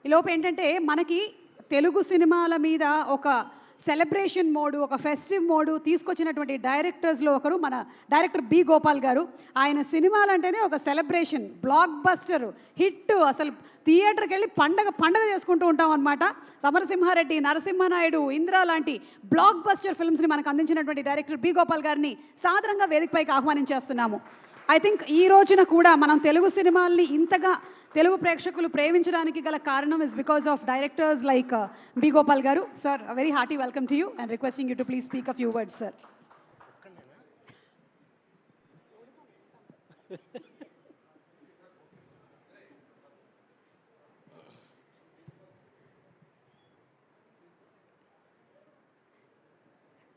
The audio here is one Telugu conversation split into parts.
ఈలోపు ఏంటంటే మనకి తెలుగు సినిమాల మీద ఒక సెలబ్రేషన్ మోడు, ఒక ఫెస్టివ్ మోడు తీసుకొచ్చినటువంటి డైరెక్టర్స్లో ఒకరు మన డైరెక్టర్ బి గోపాల్ గారు. ఆయన సినిమాలంటేనే ఒక సెలబ్రేషన్, బ్లాక్ బస్టర్ హిట్. అసలు థియేటర్కి వెళ్ళి పండగ చేసుకుంటూ ఉంటాం అనమాట. సమరసింహారెడ్డి, నరసింహనాయుడు, ఇంద్ర లాంటి బ్లాక్ బస్టర్ ఫిల్మ్స్ని మనకు అందించినటువంటి డైరెక్టర్ బి గోపాల్ గారిని సాదరంగా వేదికపైకి ఆహ్వానించేస్తున్నాము. ఐ థింక్ ఈ రోజున కూడా మనం తెలుగు సినిమాల్ని ఇంతగా తెలుగు ప్రేక్షకులు ప్రేమించడానికి గల కారణం is because of directors like B Gopal garu. Sir, very hearty welcome to you and requesting you to please speak a few words sir.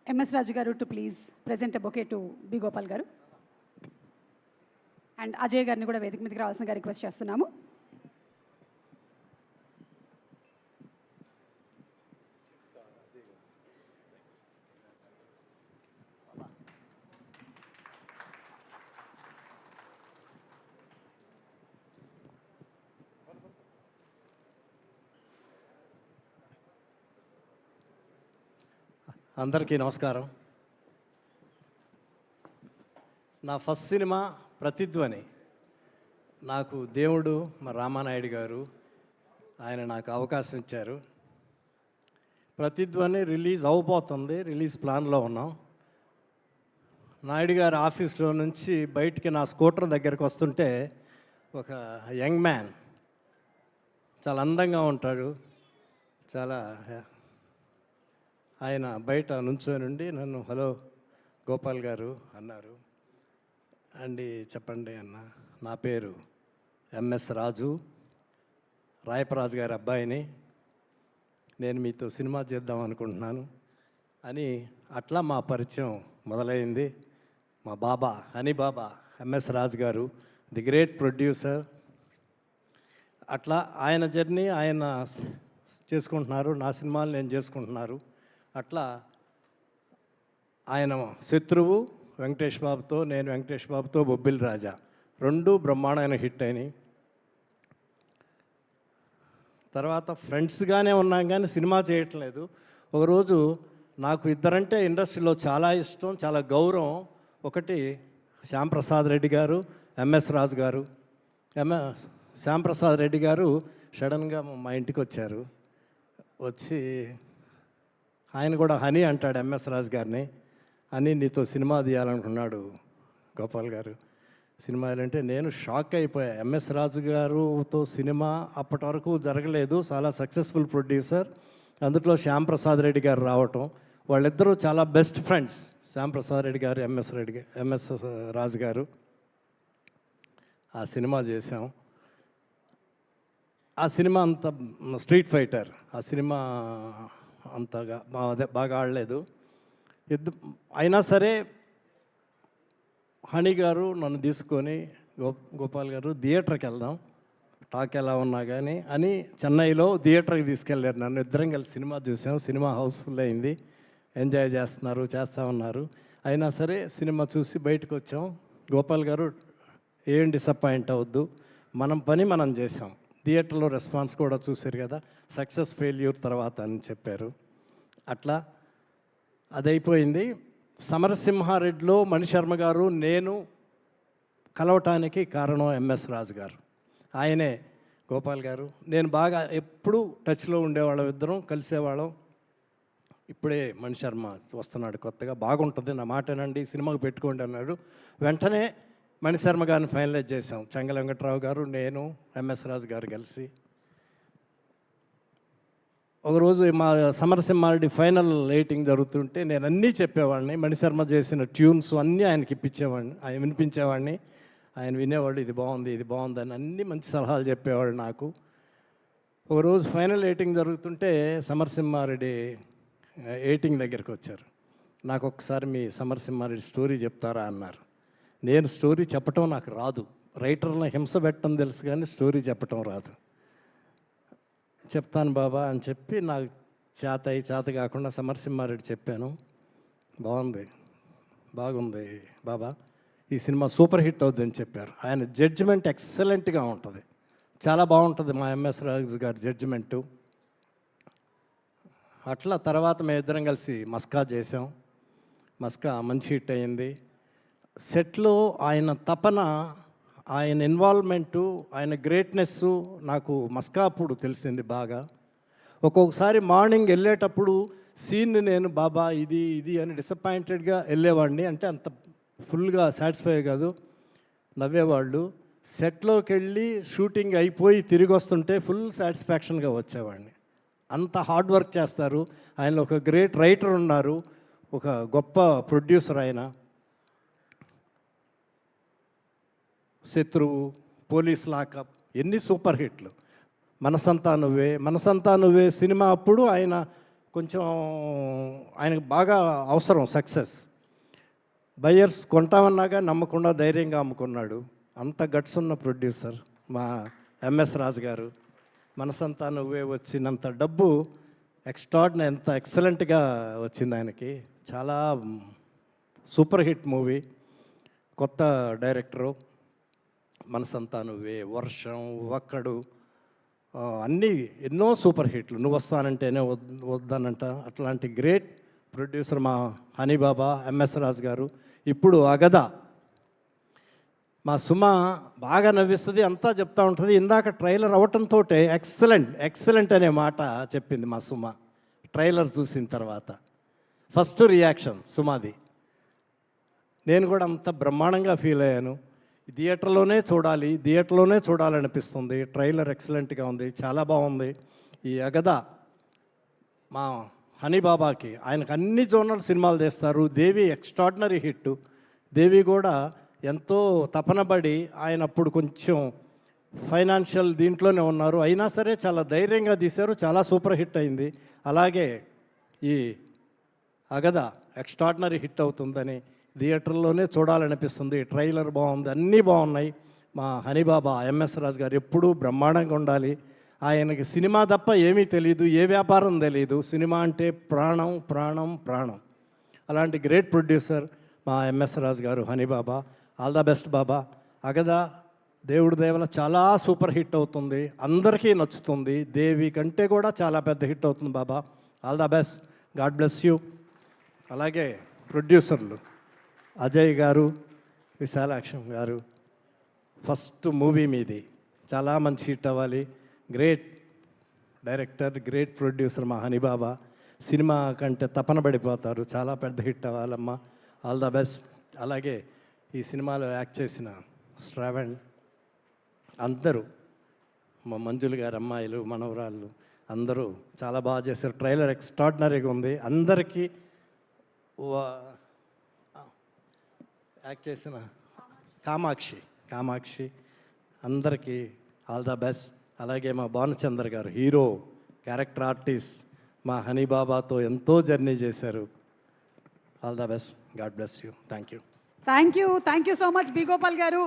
MS Raju garu to please present a bouquet to B Gopal garu. And Ajay గారిని కూడా వేదిక మీదకి రావాల్సిందిగా రిక్వెస్ట్ చేస్తున్నాము. అందరికీ నమస్కారం. నా ఫస్ట్ సినిమా ప్రతిధ్వని. నాకు దేవుడు మా రామానాయుడు గారు ఆయన నాకు అవకాశం ఇచ్చారు. ప్రతిధ్వని రిలీజ్ అవబోతుంది, రిలీజ్ ప్లాన్లో ఉన్నాం. నాయుడు గారి ఆఫీస్లో నుంచి బయటికి నా స్కూటర్ దగ్గరికి వస్తుంటే ఒక యంగ్ మ్యాన్, చాలా అందంగా ఉంటాడు, చాలా ఆయన బయట నుంచోనుండి నన్ను హలో గోపాల్ గారు అన్నారు. అండి చెప్పండి అన్న, నా పేరు ఎంఎస్ రాజు, రాయపరాజు గారి అబ్బాయిని, నేను మీతో సినిమా చేద్దాం అనుకుంటున్నాను అని. అట్లా మా పరిచయం మొదలైంది. మా బాబా హనీ బాబా ఎంఎస్ రాజు గారు, ది గ్రేట్ ప్రొడ్యూసర్. అట్లా ఆయన జర్నీ ఆయన చేసుకుంటున్నారు, నా సినిమాలు నేను చేసుకుంటున్నారు. అట్లా ఆయన శత్రువు వెంకటేష్ బాబుతో, నేను వెంకటేష్ బాబుతో బొబ్బిలి రాజా, రెండు బ్రహ్మాండమైన హిట్ అయినాయి. తర్వాత ఫ్రెండ్స్గానే ఉన్నాం కానీ సినిమా చేయట్లేదు. ఒకరోజు నాకు ఇద్దరంటే ఇండస్ట్రీలో చాలా ఇష్టం, చాలా గౌరవం. ఒకటి శ్యాంప్రసాద్ రెడ్డి గారు, ఎంఎస్ రాజు గారు. శ్యాంప్రసాద్ రెడ్డి గారు సడన్గా మా ఇంటికి వచ్చారు. వచ్చి ఆయన కూడా హనీ అంటాడు ఎంఎస్ రాజు గారిని. అని నీతో సినిమా తీయాలనుకున్నాడు గోపాల్ గారు. సినిమాలంటే నేను షాక్ అయిపోయా. ఎంఎస్ రాజు గారుతో సినిమా అప్పటి వరకు జరగలేదు. చాలా సక్సెస్ఫుల్ ప్రొడ్యూసర్, అందులో శ్యాంప్రసాద్ రెడ్డి గారు రావటం. వాళ్ళిద్దరూ చాలా బెస్ట్ ఫ్రెండ్స్, శ్యాంప్రసాద్ రెడ్డి గారు, ఎంఎస్ రాజు గారు. ఆ సినిమా చేసాం. ఆ సినిమా అంత స్ట్రీట్ ఫైటర్, ఆ సినిమా అంతగా బాగా ఆడలేదు. అయినా సరే హనీ గారు నన్ను తీసుకొని గోపాల్ గారు థియేటర్కి వెళ్దాం, టాక్ ఎలా ఉన్నా కానీ అని చెన్నైలో థియేటర్కి తీసుకెళ్ళారు. నన్ను ఇద్దరం కలిసి సినిమా చూసాం. సినిమా హౌస్ఫుల్ అయింది, ఎంజాయ్ చేస్తూ ఉన్నారు. అయినా సరే సినిమా చూసి బయటకు వచ్చాం. గోపాల్ గారు ఏం డిసప్పాయింట్ అవ్వద్దు, మనం పని మనం చేసాం. థియేటర్లో రెస్పాన్స్ కూడా చూశారు కదా, సక్సెస్ ఫెయిల్యూర్ తర్వాత అని చెప్పారు. అట్లా అదైపోయింది. సమరసింహారెడ్డిలో మణిశర్మ గారు నేను కలవటానికి కారణం ఎంఎస్ రాజు గారు. ఆయనే గోపాల్ గారు నేను బాగా ఎప్పుడూ టచ్లో ఉండేవాళ్ళం, ఇద్దరం కలిసేవాళ్ళం. ఇప్పుడే మణిశర్మ వస్తున్నాడు కొత్తగా, బాగుంటుంది, నా మాటనండి, సినిమాకు పెట్టుకోండి అన్నాడు. వెంటనే మణిశర్మ గారిని ఫైనలైజ్ చేసాం. చెంగల వెంకట్రావు గారు, నేను, ఎంఎస్ రాజు గారు కలిసి. ఒకరోజు మా సమరసింహారెడ్డి ఫైనల్ ఎయిటింగ్ జరుగుతుంటే నేను అన్నీ చెప్పేవాడిని. మణిశర్మ చేసిన ట్యూన్స్ అన్నీ ఆయనకి ఇప్పించేవాడిని, ఆయన వినిపించేవాడిని. ఆయన వినేవాళ్ళు, ఇది బాగుంది, ఇది బాగుంది అని అన్నీ మంచి సలహాలు చెప్పేవాళ్ళు నాకు. ఒకరోజు ఫైనల్ ఎయిటింగ్ జరుగుతుంటే సమరసింహారెడ్డి ఎయిటింగ్ దగ్గరికి వచ్చారు. నాకు ఒకసారి మీ సమరసింహారెడ్డి స్టోరీ చెప్తారా అన్నారు. నేను స్టోరీ చెప్పటం నాకు రాదు, రైటర్లను హింస పెట్టడం తెలుసు కానీ స్టోరీ చెప్పటం రాదు. చెప్తాను బాబా అని చెప్పి నాకు చేత కాకుండా సమరసింహారెడ్డి చెప్పాను. బాగుంది బాబా, ఈ సినిమా సూపర్ హిట్ అవుతుందని చెప్పారు. ఆయన జడ్జిమెంట్ ఎక్సలెంట్గా ఉంటుంది, చాలా బాగుంటుంది మా ఎంఎస్ రాజు గారి జడ్జిమెంటు. అట్లా తర్వాత మేమిద్దరం కలిసి మస్కా చేసాం. మస్కా మంచి హిట్ అయింది. సెట్లో ఆయన తపన, ఆయన ఇన్వాల్వ్మెంటు, ఆయన గ్రేట్నెస్సు నాకు మస్కా అప్పుడు తెలిసింది బాగా. ఒక్కొక్కసారి మార్నింగ్ వెళ్ళేటప్పుడు సీన్ని నేను బాబా ఇది ఇది అని డిసప్పాయింటెడ్గా వెళ్ళేవాడిని. అంటే అంత ఫుల్గా సాటిస్ఫై కాదు, నవ్వేవాళ్ళు. సెట్లోకి వెళ్ళి షూటింగ్ అయిపోయి తిరిగి వస్తుంటే ఫుల్ సాటిస్ఫాక్షన్గా వచ్చేవాడిని. అంత హార్డ్ వర్క్ చేస్తారు. ఆయన ఒక గ్రేట్ రైటర్ ఉన్నారు, ఒక గొప్ప ప్రొడ్యూసర్ ఆయన. శత్రువు, పోలీస్ లాకప్, ఎన్ని సూపర్ హిట్లు. మనసంతా నువ్వే సినిమా అప్పుడు ఆయన కొంచెం ఆయనకు బాగా అవసరం సక్సెస్. బయ్యర్స్ కొంటామన్నాగా నమ్మకుండా ధైర్యంగా అమ్ముకున్నాడు. అంత గట్స్ ఉన్న ప్రొడ్యూసర్ మా ఎంఎస్ రాజు గారు. మనసంతా నువ్వే వచ్చినంత డబ్బు ఎంత ఎక్సలెంట్గా వచ్చింది ఆయనకి. చాలా సూపర్ హిట్ మూవీ. కొత్త డైరెక్టరు. మనసంతా నువ్వే, వర్షం, ఒక్కడు, అన్నీ ఎన్నో సూపర్ హిట్లు. నువ్వు వస్తానంటేనే వద్దానంట. అట్లాంటి గ్రేట్ ప్రొడ్యూసర్ మా హనీబాబా, ఎంఎస్ రాజు గారు. ఇప్పుడు అగద మా సుమ బాగా నవ్విస్తుంది, అంతా చెప్తూ ఉంటుంది. ఇందాక ట్రైలర్ అవ్వటంతో ఎక్సలెంట్ అనే మాట చెప్పింది మా సుమ ట్రైలర్ చూసిన తర్వాత. ఫస్ట్ రియాక్షన్ సుమాది. నేను కూడా అంత బ్రహ్మాండంగా ఫీల్ అయ్యాను. థియేటర్లోనే చూడాలనిపిస్తుంది. ట్రైలర్ ఎక్సలెంట్గా ఉంది, చాలా బాగుంది. ఈ అగద మా హనీబాబాకి, ఆయనకు అన్ని జోనల్ సినిమాలు తీస్తారు. దేవి ఎక్స్ట్రాడినరీ హిట్. దేవి కూడా ఎంతో తపనబడి, ఆయన అప్పుడు కొంచెం ఫైనాన్షియల్ దీంట్లోనే ఉన్నారు, అయినా సరే చాలా ధైర్యంగా తీశారు, చాలా సూపర్ హిట్ అయింది. అలాగే ఈ అగద ఎక్స్ట్రాడినరీ హిట్ అవుతుందని థియేటర్లోనే చూడాలనిపిస్తుంది. ట్రైలర్ బాగుంది, అన్నీ బాగున్నాయి. మా హనీబాబా ఎంఎస్ రాజు గారు ఎప్పుడూ బ్రహ్మాండంగా ఉండాలి. ఆయనకి సినిమా తప్ప ఏమీ తెలియదు, ఏ వ్యాపారం తెలియదు. సినిమా అంటే ప్రాణం ప్రాణం ప్రాణం. అలాంటి గ్రేట్ ప్రొడ్యూసర్ మా ఎంఎస్ రాజు గారు, హనీబాబా. ఆల్ ద బెస్ట్ బాబా. అగద దేవుడి దేవల చాలా సూపర్ హిట్ అవుతుంది, అందరికీ నచ్చుతుంది. దేవి కంటే కూడా చాలా పెద్ద హిట్ అవుతుంది బాబా. All the best, god bless you. అలాగే ప్రొడ్యూసర్లు అజయ్ గారు, విశాలాక్షం గారు, ఫస్ట్ మూవీ మీది, చాలా మంచి హిట్ అవ్వాలి. గ్రేట్ డైరెక్టర్, గ్రేట్ ప్రొడ్యూసర్ మా హనీబాబా. సినిమా కంటే తపన పడిపోతారు, చాలా పెద్ద హిట్ అవ్వాలమ్మా. All the best. అలాగే ఈ సినిమాలో యాక్ట్ చేసిన శ్రావణ్, అందరూ మా మంజులు గారి అమ్మాయిలు, మనవరాళ్ళు అందరూ చాలా బాగా చేశారు. ట్రైలర్ ఎక్స్ట్రాడినరీగా ఉంది. అందరికీ యాక్ట్ చేసిన కామాక్షి అందరికీ ఆల్ ద బెస్ట్. అలాగే మా భానుచంద్ర గారు, హీరో, క్యారెక్టర్ ఆర్టిస్ట్, మా హనీబాబాతో ఎంతో జర్నీ చేశారు. All the best, god bless you. Thank you thank you so much B Gopal గారు.